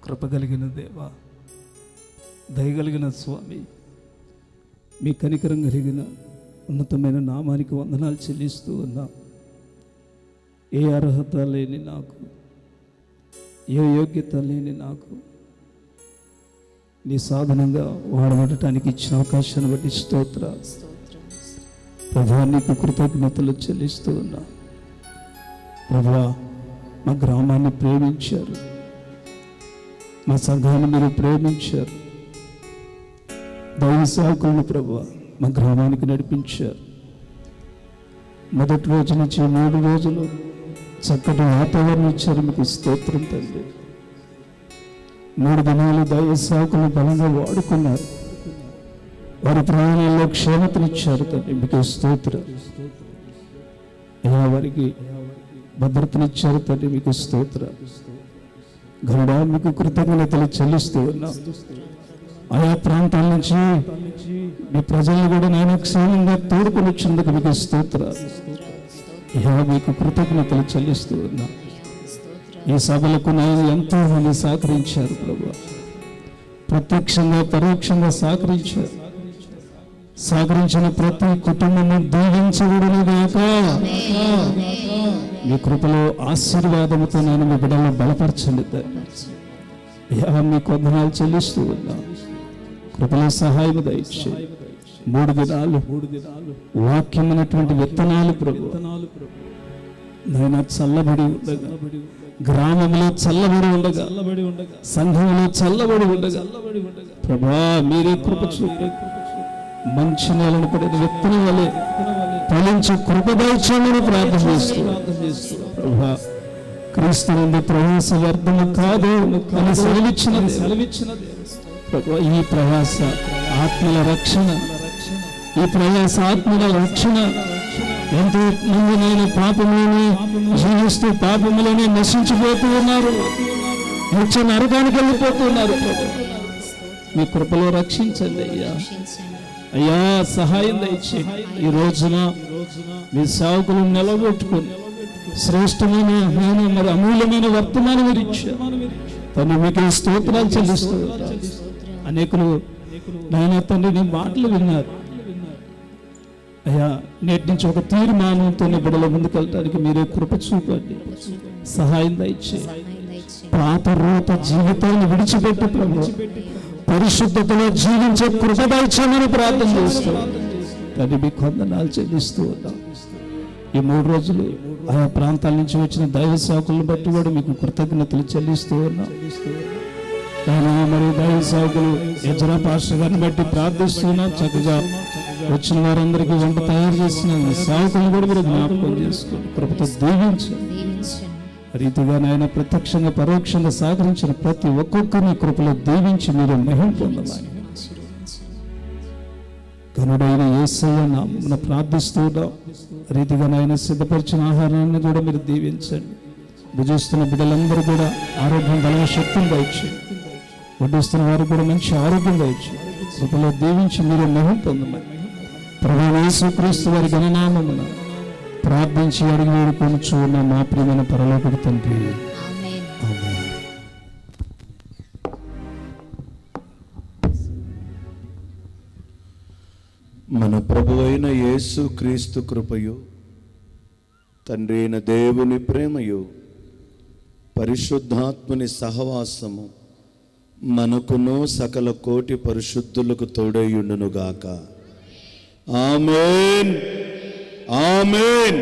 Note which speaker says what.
Speaker 1: కృప కలిగిన దేవా, దయగలిగిన స్వామి, మీ కనికరం కలిగిన ఉన్నతమైన నామానికి వందనాలు చెల్లిస్తూ ఉన్నా. ఏ అర్హత లేని నాకు, ఏ యోగ్యత లేని నాకు నీ సాధనంగా వాడబడటానికి ఇచ్చిన అవకాశాన్ని బట్టి స్తోత్ర. ప్రభా, నీకు కృతజ్ఞతలు చెల్లిస్తూ ఉన్నా. ప్రభా, మా గ్రామాన్ని ప్రేమించారు, మా సంఘాన్ని మీరు ప్రేమించారు. దైవ సేవకులను ప్రభా మా గ్రామానికి నడిపించారు. మొదటి రోజు నుంచి 3 రోజులు చక్కటి వాతావరణం ఇచ్చారు. మీకు స్తోత్రం తండ్రి. 3 దినాలు దైవ సేవకులను బలంగా వాడుకున్నారు. వారి ప్రయాణాల్లో క్షేమతనిచ్చారు తండ్రి. మీకు స్తోత్రం. వారికి భద్రతనిచ్చారు తండ్రి. మీకు స్తోత్రం. గరుడా, మీకు కృతజ్ఞతలు చెల్లిస్తూ ఉన్నా. ఆయా ప్రాంతాల నుంచి మీ ప్రజలను కూడా నేను క్షేమంగా తోడుకొని వచ్చినందుకు మీకు స్తోత్రం. మీకు కృతజ్ఞతలు చెల్లిస్తూ ఉన్నా. ఈ సభలకు నేను ఎంతో మంది సహకరించారు ప్రభు. ప్రత్యక్షంగా పరోక్షంగా సహకరించారు. సహకరించిన ప్రతి కుటుంబము దీవించబడునుగాక. మీ కృపలో ఆశీర్వాదముతో నేను మీ బిడ్డలను బలపరచండి. మీకు వందనాలు చెల్లిస్తూ ఉన్నా. కృపలో సహాయం దయచే. 3 దినాలు వాక్యం అనేటువంటి విత్తనాలు ప్రభు నాయన చల్లబడి ఉండగా, గ్రామంలో చల్లబడి ఉండగా, సంఘంలో చల్లబడి ఉండగా ప్రభా మీరే కృప చూపే. మంచి నేలను పడిన విత్తనం వలె ఫలించి కృప దయచేయమని ప్రార్థన చేస్తూ ప్రభా, క్రీస్తు నుండి ప్రయాస వ్యర్థము కాదు అని సెలవిచ్చిన ప్రభా, ఈ ప్రయాస ఆత్మల రక్షణ, ఈ ప్రయాస ఆత్మల రక్షణ. ఎంతో మంది నేను పాపంలోనే జీవిస్తూ పాపంలోనే నశించిపోతూ ఉన్నారు, నిత్య నరకానికి వెళ్ళిపోతున్నారు. మీ కృపలో రక్షించండి అయ్యా. అయ్యా సహాయం దయచేయండి. ఈ రోజున మీ సేవకులను నిలబెట్టుకుని శ్రేష్టమైన మరి అమూల్యమైన వర్తమానం మీరు ఇచ్చారు. తను మీకు స్తోత్రాలు చెల్లిస్తూ అనేకులు నాయన తండ్రి నీ మాటలు విన్నారు. అయ్యా నేటి నుంచి ఒక తీర్మానంతో బిడ్డల ముందుకు వెళ్ళడానికి మీరే కృప చూపండి, సహాయం దయచేయండి. పాత రూప జీవితాన్ని విడిచిపెట్టి ప్రభు పరిశుద్ధతలో జీవించే కృప దయచేయమని ప్రార్థన చేస్తూ తండ్రి మీకు వందనాలు చెల్లిస్తూ ఉన్నాం. ఈ 3 రోజులు ఆయా ప్రాంతాల నుంచి వచ్చిన దైవ సేవకులను బట్టి కూడా మీకు కృతజ్ఞతలు చెల్లిస్తూ ఉన్నాం. మరి దైవ సేవకులు ఎజ్రా పాస్టర్ గారిని బట్టి ప్రార్థిస్తున్నాం. చక్కగా వచ్చిన వారందరికీ వంట తయారు చేసిన సేవకులను కూడా మీరు జ్ఞాపకం చేసుకోండి, కృపతో దీవించండి. రీతిగా నాయన ప్రత్యక్షంగా పరోక్షంగా సహకరించిన ప్రతి ఒక్కొక్కరిని కృపలో దీవించి మీరు మహిమ పొందమని ఘనుడైన యేసయ్య నామమున ప్రార్థిస్తున్నాం. రీతిగా నాయన సిద్ధపరిచిన ఆహారాన్ని కూడా మీరు దీవించండి. భుజిస్తున్న బిడ్డలందరూ కూడా ఆరోగ్యం బలమ శక్తిని దయచేయండి. వడ్డిస్తున్న వారు కూడా మంచి ఆరోగ్యం దయచేయండి. కృపలో దీవించి మీరు మహిమ పొందమని ప్రభువైన యేసుక్రీస్తు వారి ఘననామమున ప్రార్థించి అడిగి వేడుకొనుచు ఉన్న మా ప్రియమైన పరలోకపు తండ్రి, ఆమేన్.
Speaker 2: మన ప్రభువైన యేసుక్రీస్తు కృపయు, తండ్రి అయిన దేవుని ప్రేమయు, పరిశుద్ధాత్మని సహవాసము మనకును సకల కోటి పరిశుద్ధులకు తోడైయుండునుగాక. ఆమేన్, ఆమేన్.